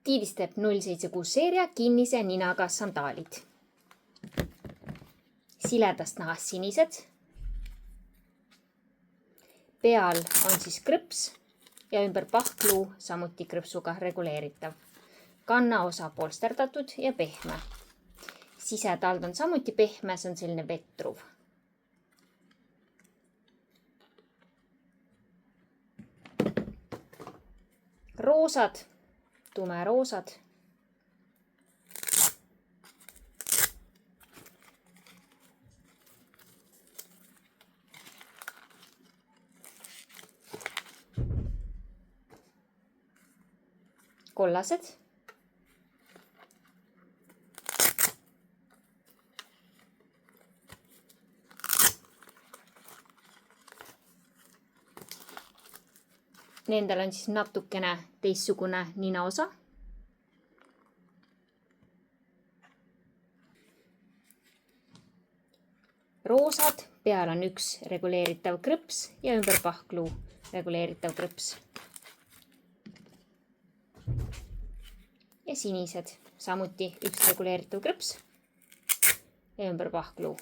Tiivistep 076 seeria kinnise ninaga sandaalid. Siledast nahast sinised. Peal on siis krõps ja ümber pahkluu samuti krõpsuga reguleeritav. Kannaosa polsterdatud ja pehme. Sisetald on samuti pehme, see on selline vetruv. Roosad, tumeroosad. Kollased. Nendel on siis natukene teistsugune ninaosa. Roosad, peal on üks reguleeritav krõps ja ümber pahkluu reguleeritav krõps. Ja sinised, samuti üks reguleeritav krõps ja ümber pahkluu.